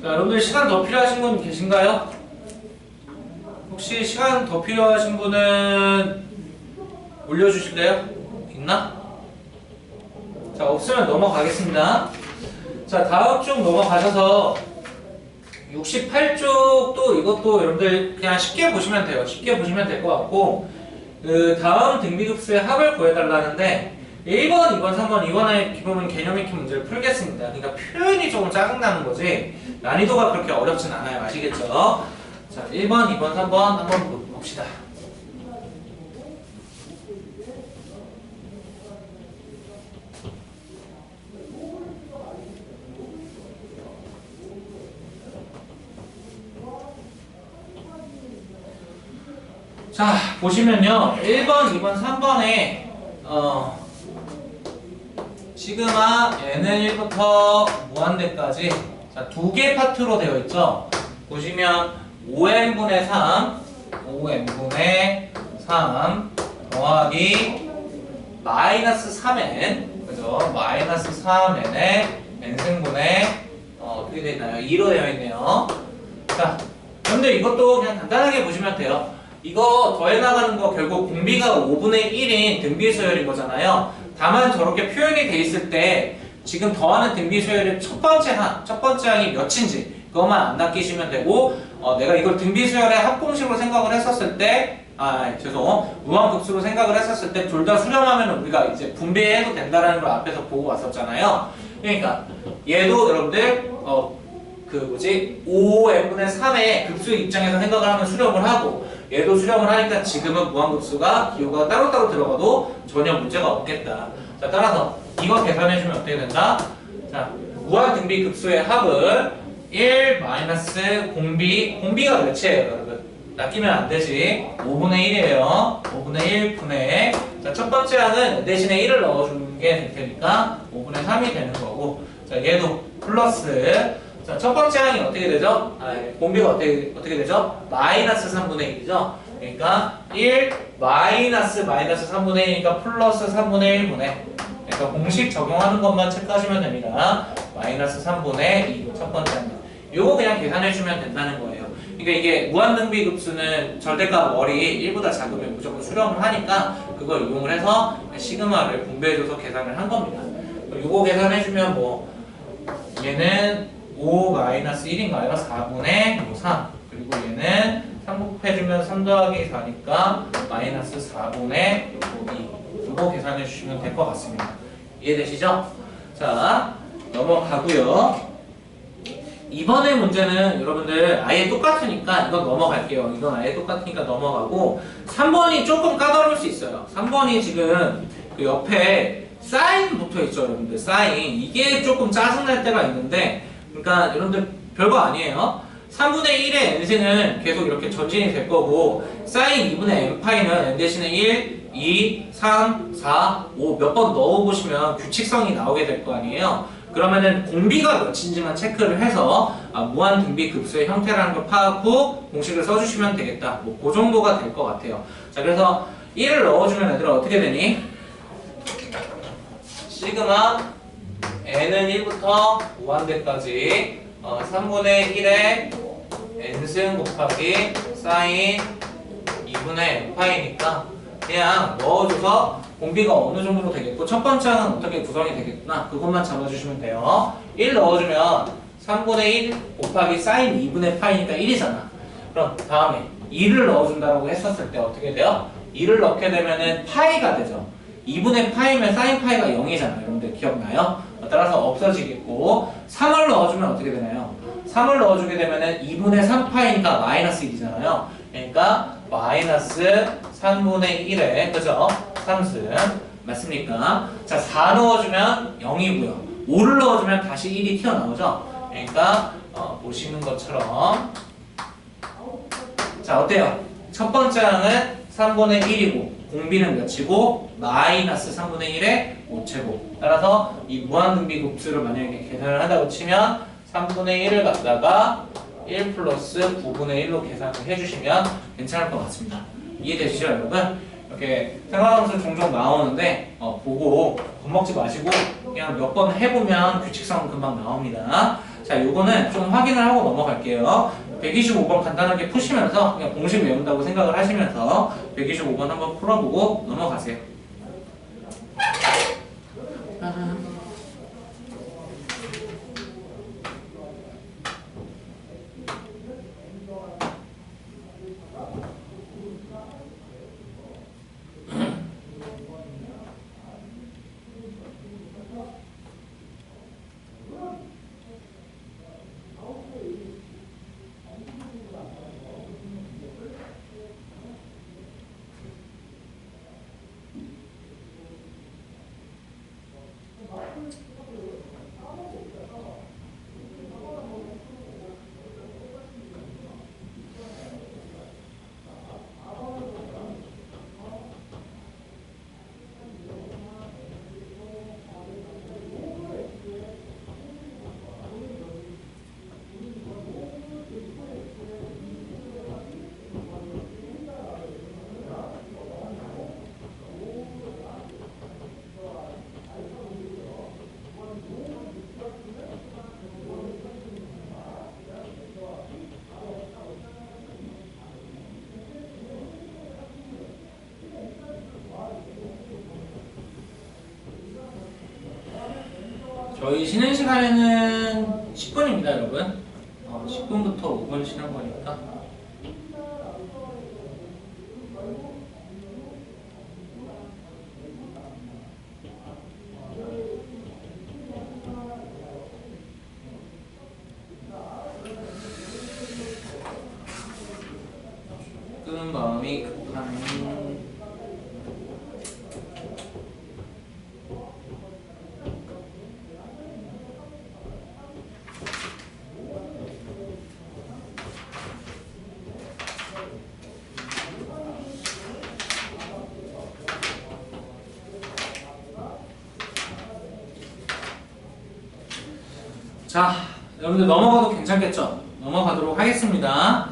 자, 여러분들 시간 더 필요하신 분 계신가요? 혹시 시간 더 필요하신 분은 올려주실래요? 있나? 자, 없으면 넘어가겠습니다. 자, 다음 쪽 넘어가셔서 68쪽도 이것도 여러분들 그냥 쉽게 보시면 돼요. 쉽게 보시면 될 것 같고, 그 다음 등비급수의 합을 구해달라는데 1번, 2번, 3번 이번에 기본 개념 익히 문제를 풀겠습니다. 그러니까 표현이 조금 짜증나는 거지 난이도가 그렇게 어렵진 않아요. 아시겠죠? 자, 1번, 2번, 3번 한번 봅시다. 자, 보시면요. 1번, 2번, 3번에 시그마 n은 1부터 무한대까지 자, 두 개 파트로 되어 있죠. 보시면 5n분의 3 더하기 마이너스 3n 그죠? 마이너스 3n에 n승분의 어떻게 되어 있나요? 2로 되어 있네요. 자, 여러분들 이것도 그냥 간단하게 보시면 돼요. 이거 더해나가는 거 결국 공비가 5분의 1인 등비수열인 거잖아요. 다만 저렇게 표현이 돼 있을 때 지금 더하는 등비수열의 첫 번째 항이 몇인지 그것만 안 낚이시면 되고 내가 이걸 등비수열의 합공식으로 생각을 했었을 때 무한급수로 생각을 했었을 때 둘 다 수렴하면 우리가 이제 분배해도 된다라는 걸 앞에서 보고 왔었잖아요. 그러니까 얘도 여러분들 5n분의 3의 급수 입장에서 생각을 하면 수렴을 하고 얘도 수렴을 하니까 지금은 무한급수가 기호가 따로따로 들어가도 전혀 문제가 없겠다. 자, 따라서 이거 계산해주면 어떻게 된다? 자, 무한등비 급수의 합을 1 마이너스 공비가 몇이에요, 여러분? 낚이면 안 되지. 5분의 1이에요. 5분의 1 분의. 자, 첫 번째 항은 대신에 1을 넣어주는 게 될 테니까 5분의 3이 되는 거고. 자, 얘도 플러스. 자, 첫 번째 항이 어떻게 되죠? 공비가 어떻게 되죠? 마이너스 3분의 1이죠? 그러니까 1 마이너스 3분의 1이니까 플러스 3분의 1분의. 그러니까 공식 적용하는 것만 체크하시면 됩니다. 마이너스 3분의 2. 첫 번째 항. 요거 그냥 계산해주면 된다는 거예요. 그러니까 이게 무한등비 급수는 절대값 월이 1보다 작으면 무조건 수렴을 하니까 그걸 이용을 해서 시그마를 분배해줘서 계산을 한 겁니다. 요거 계산해주면 뭐 얘는 5-1인가요? 4분의 3 그리고 얘는 3 곱해주면 3 더하기 4니까 마이너스 4분의 2 이거 계산해 주시면 될 것 같습니다. 이해되시죠? 자, 넘어가고요. 이번에 문제는 여러분들 아예 똑같으니까 이건 넘어갈게요. 이건 아예 똑같으니까 넘어가고 3번이 조금 까다로울 수 있어요. 3번이 지금 그 옆에 사인 붙어있죠, 여러분들. 사인. 이게 조금 짜증날 때가 있는데 그러니까 여러분들 별거 아니에요. 3분의 1의 n승은 계속 이렇게 전진이 될 거고 사인 2분의 n파이는 n 대신에 1, 2, 3, 4, 5 몇 번 넣어보시면 규칙성이 나오게 될 거 아니에요. 그러면은 공비가 몇인지만 체크를 해서 무한등비 급수의 형태라는 걸 파악 후 공식을 써주시면 되겠다. 뭐 그 정도가 될 것 같아요. 자, 그래서 1을 넣어주면 얘들아 어떻게 되니? 시그마 n은 1부터 무한대까지 3분의 1의 n승 곱하기 사인 2분의 n파이니까 그냥 넣어줘서 공비가 어느 정도로 되겠고 첫 번째는 어떻게 구성이 되겠구나 그것만 잡아주시면 돼요. 1 넣어주면 3분의 1 곱하기 사인 2분의 파이니까 1이잖아. 그럼 다음에 2를 넣어준다고 했었을 때 어떻게 돼요? 2를 넣게 되면은 파이가 되죠. 2분의 파이면 사인 파이가 0이잖아요. 여러분들 기억나요? 따라서 없어지겠고 3을 넣어주면 어떻게 되나요? 3을 넣어주게 되면은 2분의 3파이니까 마이너스 1이잖아요. 그러니까 마이너스 3분의 1에 그죠? 3승 맞습니까? 자, 4 넣어주면 0이고요. 5를 넣어주면 다시 1이 튀어나오죠? 그러니까 보시는 것처럼 자, 어때요? 첫 번째 항은 3분의 1이고 공비는 몇이고 마이너스 3분의 1의 5제곱 따라서 이 무한등비 곱수를 만약에 계산을 한다고 치면 3분의 1을 갖다가 1 플러스 9분의 1로 계산을 해주시면 괜찮을 것 같습니다. 이해되시죠, 여러분? 이렇게 생활함수 종종 나오는데 보고 겁먹지 마시고 그냥 몇 번 해보면 규칙성은 금방 나옵니다. 자, 요거는 좀 확인을 하고 넘어갈게요. 125번 간단하게 푸시면서 그냥 공식 외운다고 생각을 하시면서 125번 한번 풀어보고 넘어가세요. 저희 쉬는 시간에는 10분입니다, 여러분. 10분부터 5분 쉬는 거니까. 조금 마음이 급한. 자, 여러분들 넘어가도 괜찮겠죠? 넘어가도록 하겠습니다.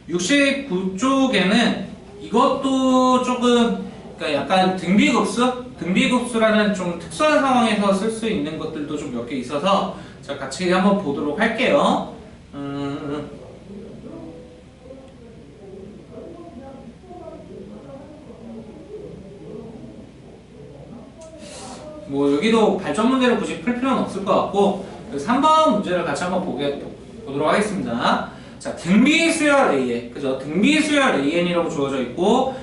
69쪽에는 이것도 조금, 그러니까 약간 등비급수? 등비급수라는 좀 특수한 상황에서 쓸 수 있는 것들도 좀 몇 개 있어서 자, 같이 한번 보도록 할게요. 뭐 여기도 발전 문제를 굳이 풀 필요는 없을 것 같고 3번 문제를 같이 한번 보도록 하겠습니다. 자, 등비수열 AN, 그죠? 등비수열 AN이라고 주어져 있고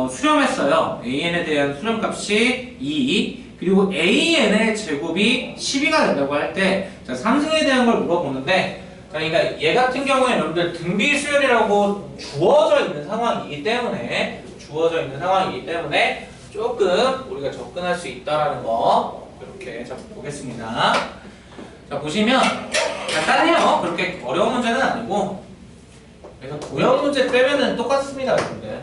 수렴했어요. AN에 대한 수렴값이 2, 그리고 AN의 제곱이 12가 된다고 할 때 자, 삼승에 대한 걸 물어보는데 자, 그러니까 얘 같은 경우에 여러분들 등비수열이라고 주어져 있는 상황이기 때문에 조금 우리가 접근할 수 있다라는 거 이렇게 자 보겠습니다. 자 보시면 간단해요. 그렇게 어려운 문제는 아니고 그래서 도형 문제 빼면은 똑같습니다, 여러분들.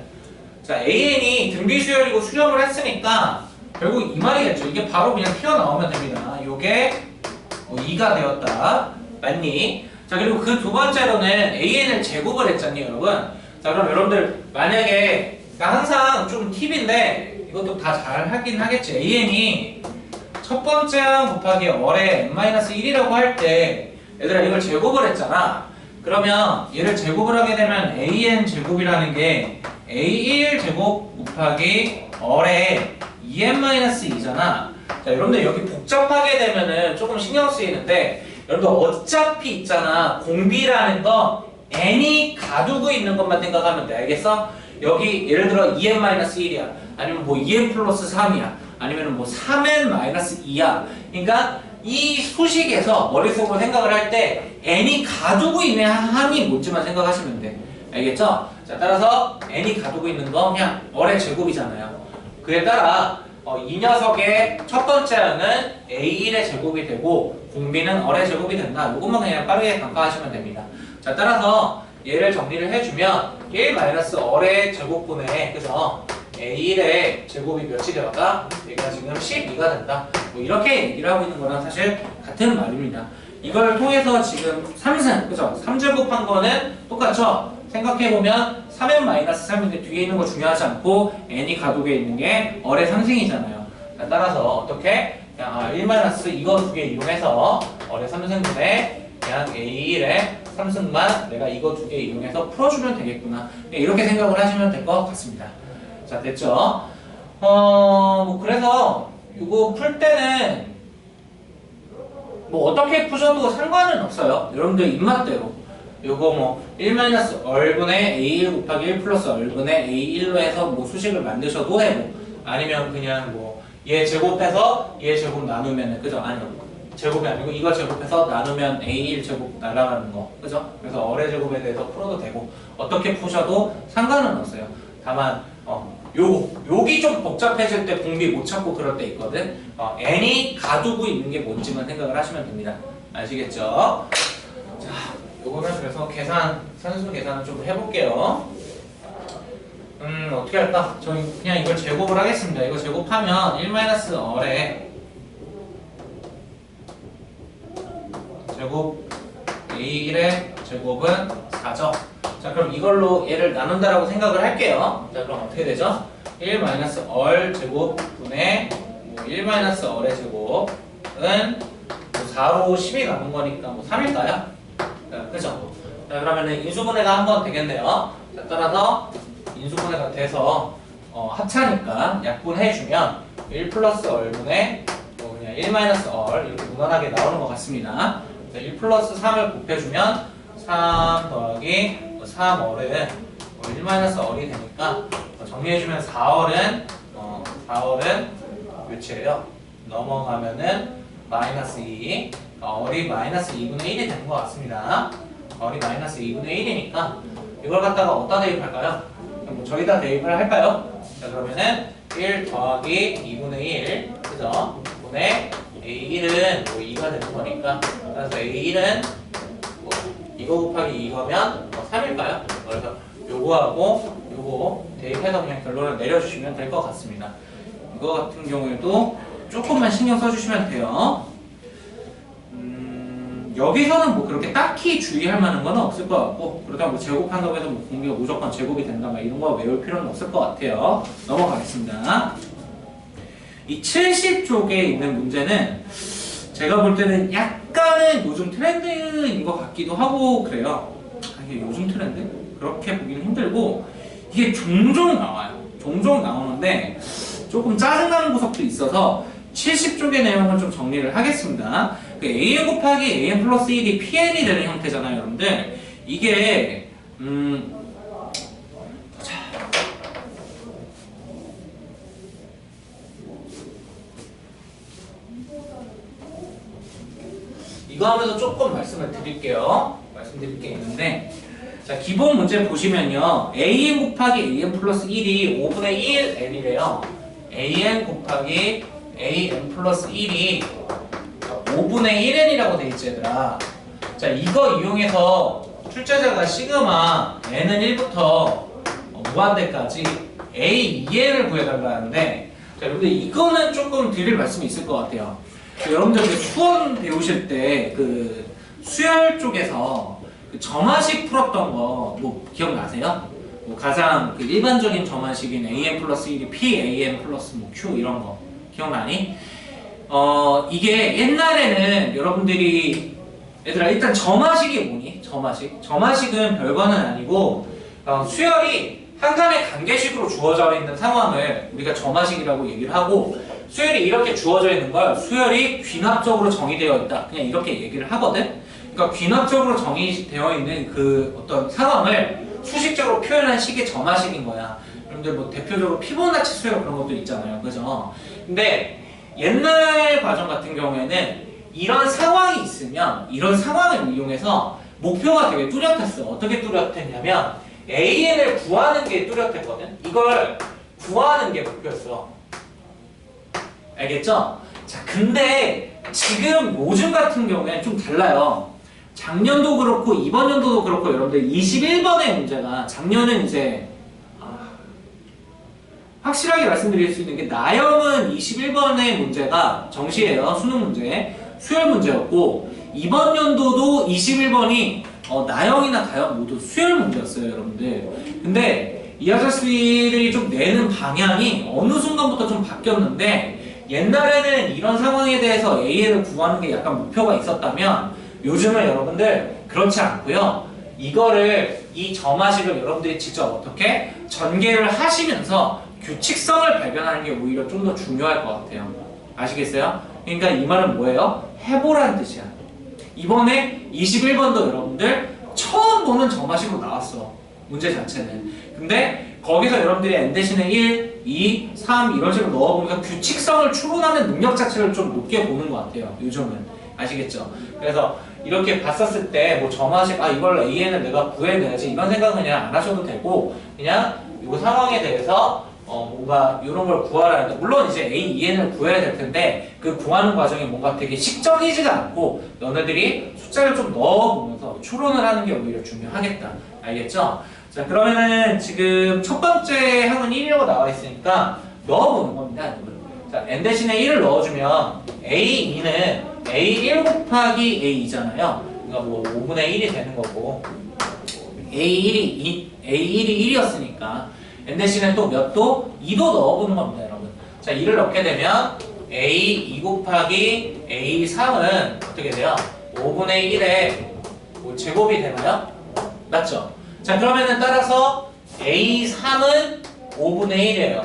자 AN이 등비수열이고 수렴을 했으니까 결국 이 말이겠죠. 이게 바로 그냥 튀어나오면 됩니다. 요게 2가 되었다. 맞니? 자 그리고 그 두 번째로는 AN을 제곱을 했잖니 여러분. 자 그럼 여러분들 만약에 항상 좀 팁인데 이것도 다 잘 하긴 하겠지. AN이 첫 번째 항 곱하기 얼의 n-1이라고 할 때 얘들아 이걸 제곱을 했잖아. 그러면 얘를 제곱을 하게 되면 AN 제곱이라는 게 A1 제곱 곱하기 얼의 2n-2잖아. 자 여러분들 여기 복잡하게 되면은 조금 신경 쓰이는데 여러분들 어차피 있잖아. 공비라는 거 n이 가두고 있는 것만 생각하면 돼. 알겠어? 여기 예를 들어 2n-1이야. 아니면 뭐 2n 플러스 3이야. 아니면 뭐 3n-2야. 그러니까 이 수식에서 머릿속으로 생각을 할 때 n이 가두고 있는 한이 뭔지만 생각하시면 돼. 알겠죠? 자, 따라서 n이 가두고 있는 거 그냥 얼의 제곱이잖아요. 그에 따라 이 녀석의 첫 번째 항은 a1의 제곱이 되고 공비는 얼의 제곱이 된다. 이것만 그냥 빠르게 간과하시면 됩니다. 자, 따라서 얘를 정리를 해주면 1-얼의 제곱분의 그죠? A1의 제곱이 몇이 되었다? 얘가 지금 12가 된다. 뭐 이렇게 얘기를 하고 있는 거랑 사실 같은 말입니다. 이걸 통해서 지금 3승, 그죠? 3제곱한 거는 똑같죠? 생각해보면 3n-3인데 뒤에 있는 거 중요하지 않고 n이 가독에 있는 게 얼의 상승이잖아요. 따라서 어떻게? 그냥 1- 이거 두 개 이용해서 얼의 3승분의 그냥 A1의 3승만 내가 이거 두 개 이용해서 풀어주면 되겠구나. 이렇게 생각을 하시면 될 것 같습니다. 자, 됐죠? 뭐 그래서 이거 풀 때는 뭐 어떻게 푸셔도 상관은 없어요. 여러분들 입맛대로. 요거 뭐 1-얼분의 A1 곱하기 1 플러스 얼분의 A1로 해서 뭐 수식을 만드셔도 되고 아니면 그냥 뭐 얘 제곱해서 얘 제곱 나누면은 그죠? 아니요. 제곱이 아니고 이거 제곱해서 나누면 A1 제곱 날아가는 거. 그죠? 그래서 얼의 제곱에 대해서 풀어도 되고 어떻게 푸셔도 상관은 없어요. 다만 여기 좀 복잡해질 때 공비 못 찾고 그럴 때 있거든. n이 가두고 있는 게 뭔지만 생각을 하시면 됩니다. 아시겠죠? 자, 요거는 그래서 산수 계산을 좀 해볼게요. 어떻게 할까? 저희 그냥 이걸 제곱을 하겠습니다. 이거 제곱하면 1-얼의 제곱 A1의 제곱은 4죠. 자, 그럼 이걸로 얘를 나눈다라고 생각을 할게요. 자, 그럼 어떻게 되죠? 1-얼 제곱분의 1-얼의 제곱은 4로 10이 남은 거니까 뭐 3일까요? 그죠? 자, 그러면은 인수분해가 한번 되겠네요. 자, 따라서 인수분해가 돼서 합차니까 약분해주면 1 플러스 얼분의 뭐 그냥 1 마이너스 얼 이렇게 무난하게 나오는 것 같습니다. 1 플러스 3을 곱해주면 3 더하기 3얼은 1 마이너스 얼이 되니까 정리해주면 4얼은 몇이에요? 넘어가면은 마이너스 2 얼이 마이너스 2분의 1이 되는 것 같습니다. 얼이 마이너스 2분의 1이니까 이걸 갖다가 어디다 대입할까요? 그럼 저기다 대입을 할까요? 자 그러면은 1 더하기 2분의 1 그죠? 분의 A1은 뭐 2가 되는 거니까 그래서 A1은 뭐 이거 곱하기 이거면 뭐 3일까요? 그래서 요거하고 요거 대입해서 그냥 결론을 내려주시면 될 것 같습니다. 이거 같은 경우에도 조금만 신경 써주시면 돼요. 여기서는 뭐 그렇게 딱히 주의할 만한 건 없을 것 같고 그렇다고 뭐 제곱한다고 해서 뭐 공비가 무조건 제곱이 된다 막 이런 거 외울 필요는 없을 것 같아요. 넘어가겠습니다. 이 70쪽에 있는 문제는 제가 볼 때는 약간은 요즘 트렌드인 것 같기도 하고 그래요. 이게 요즘 트렌드? 그렇게 보기는 힘들고 이게 종종 나와요. 종종 나오는데 조금 짜증나는 구석도 있어서 70쪽의 내용을 좀 정리를 하겠습니다. 그 an 곱하기 an 플러스 1이 pn이 되는 형태잖아요, 여러분들. 이게 자. 이거 하면서 조금 말씀드릴 게 있는데 자, 기본 문제 보시면요. an 곱하기 an 플러스 1이 5분의 1 n이래요. an 곱하기 an 플러스 1이 5분의 1n이라고 돼 있지 얘들아. 자 이거 이용해서 출제자가 시그마 n은 1부터 무한대까지 a2n을 구해달라는데 자 여러분들 이거는 조금 드릴 말씀이 있을 것 같아요. 여러분들 그 수원 배우실 때 그 수열 쪽에서 그 점화식 풀었던 거 뭐 기억나세요? 뭐 가장 그 일반적인 점화식인 an 플러스 1이 pan 플러스 뭐 q 이런 거 기억나니? 이게 옛날에는 여러분들이 얘들아 일단 점화식이 뭐니? 점화식은 별거는 아니고 수열이 한 간의 관계식으로 주어져 있는 상황을 우리가 점화식이라고 얘기를 하고 수열이 이렇게 주어져 있는 걸 수열이 귀납적으로 정의되어 있다 그냥 이렇게 얘기를 하거든. 그러니까 귀납적으로 정의되어 있는 그 어떤 상황을 수식적으로 표현한 식이 점화식인 거야. 여러분들 뭐 대표적으로 피보나치 수열 그런 것도 있잖아요, 그죠? 근데 옛날 과정 같은 경우에는 이런 상황이 있으면 이런 상황을 이용해서 목표가 되게 뚜렷했어. 어떻게 뚜렷했냐면 AN을 구하는 게 뚜렷했거든. 이걸 구하는 게 목표였어. 알겠죠? 자, 근데 지금 요즘 같은 경우에는 좀 달라요. 작년도 그렇고 이번 연도도 그렇고 여러분들 21번의 문제가 작년은 이제 확실하게 말씀드릴 수 있는 게 나영은 21번의 문제가 정시예요. 수능 문제, 수열 문제였고 이번 연도도 21번이 나영이나 다영 모두 수열 문제였어요, 여러분들. 근데 이 아저씨들이 좀 내는 방향이 어느 순간부터 좀 바뀌었는데 옛날에는 이런 상황에 대해서 AN을 구하는 게 약간 목표가 있었다면 요즘은 여러분들 그렇지 않고요. 이거를 이 점화식을 여러분들이 직접 어떻게 전개를 하시면서 규칙성을 발견하는 게 오히려 좀 더 중요할 것 같아요. 아시겠어요? 그러니까 이 말은 뭐예요? 해보라는 뜻이야. 이번에 21번도 여러분들 처음 보는 점화식으로 나왔어. 문제 자체는. 근데 거기서 여러분들이 n 대신에 1, 2, 3 이런 식으로 넣어보니까 규칙성을 추론하는 능력 자체를 좀 높게 보는 것 같아요. 요즘은. 아시겠죠? 그래서 이렇게 봤었을 때 뭐 점화식 이걸 AN을 내가 구해내야지 이런 생각은 그냥 안 하셔도 되고 그냥 이 상황에 대해서 뭔가 이런 걸 구하라는데 물론 이제 A, EN을 구해야 될 텐데 그 구하는 과정이 뭔가 되게 식적이지가 않고 너네들이 숫자를 좀 넣어보면서 추론을 하는 게 오히려 중요하겠다. 알겠죠? 자 그러면은 지금 첫 번째 항은 1이라고 나와 있으니까 넣어보는 겁니다. 자 n 대신에 1을 넣어주면 A2는 A1 곱하기 A2잖아요. 그러니까 뭐 5분의 1이 되는 거고 A1이 1이었으니까 n 대신에 또 몇 도? 2도 넣어보는 겁니다, 여러분. 자 2를 넣게 되면 A2 곱하기 A3은 어떻게 돼요? 5분의 1에 뭐 제곱이 되나요? 맞죠? 자 그러면은 따라서 A3은 5분의 1이에요.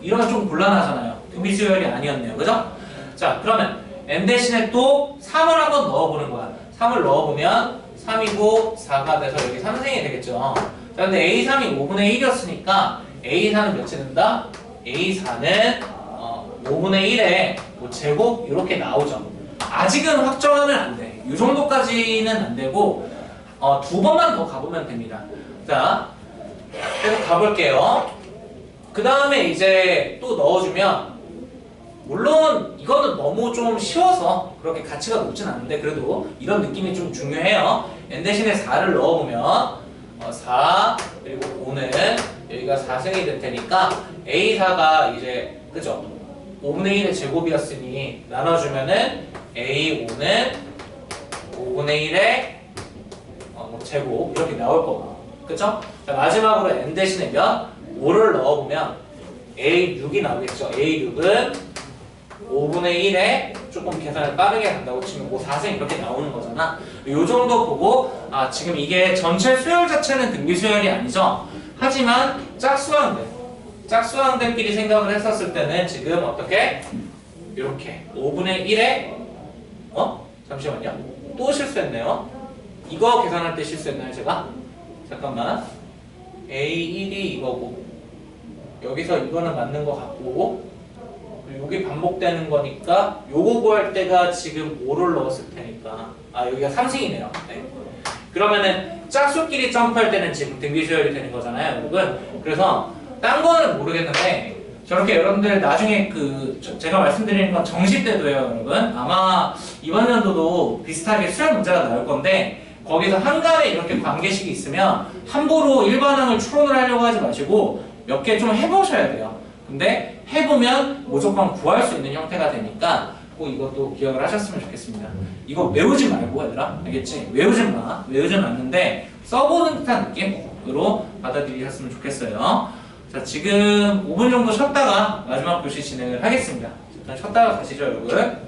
이러면 좀 곤란하잖아요. 등비 수열이 아니었네요. 그죠? 자, 그러면 n 대신에 또 3을 한번 넣어보는 거야. 3을 넣어보면 3이고 4가 돼서 여기 3승이 되겠죠. 자, 근데 A3이 5분의 1이었으니까 A4는 몇이 된다? A4는 5분의 1에 뭐 제곱 이렇게 나오죠. 아직은 확정하면 안 돼. 이 정도까지는 안 되고 두 번만 더 가보면 됩니다. 자, 계속 가볼게요. 그 다음에 이제 또 넣어주면 물론 이거는 너무 좀 쉬워서 그렇게 가치가 높진 않은데 그래도 이런 느낌이 좀 중요해요. n 대신에 4를 넣어보면 4 그리고 5는 여기가 4승이 될 테니까 A4가 이제 그죠? 5분의 1의 제곱이었으니 나눠주면은 A5는 5분의 1의 뭐 제곱 이렇게 나올 거고 그쵸? 자, 마지막으로 n 대신에 몇? 5를 넣어보면 A6이 나오겠죠. A6은 5분의 1에 조금 계산을 빠르게 한다고 치면 뭐 4승 이렇게 나오는 거잖아. 요 정도 보고 지금 이게 전체 수열 자체는 등비 수열이 아니죠. 하지만 짝수항들끼리 생각을 했었을 때는 지금 어떻게? 이렇게 5분의 1에 잠시만요. 또 실수했네요. 이거 계산할 때 실수했나요 제가? 잠깐만. A1이 이거고 여기서 이거는 맞는 것 같고 여기 반복되는 거니까 요거 구할 때가 지금 5를 넣었을 테니까 여기가 3승이네요. 네. 그러면은 짝수끼리 점프할 때는 지금 등비 수열이 되는 거잖아요 여러분. 그래서 딴 거는 모르겠는데 저렇게 여러분들 나중에 제가 말씀드리는 건 정시 때도요 여러분. 아마 이번 연도도 비슷하게 수열 문제가 나올 건데 거기서 한간에 이렇게 관계식이 있으면 함부로 일반항을 추론을 하려고 하지 마시고 몇 개 좀 해보셔야 돼요. 근데 해보면 무조건 구할 수 있는 형태가 되니까 꼭 이것도 기억을 하셨으면 좋겠습니다. 이거 외우지 말고 얘들아 알겠지? 외우진 않는데 써보는 듯한 느낌으로 받아들이셨으면 좋겠어요. 자, 지금 5분 정도 쉬었다가 마지막 교시 진행을 하겠습니다. 잠깐 쉬었다가 가시죠 여러분.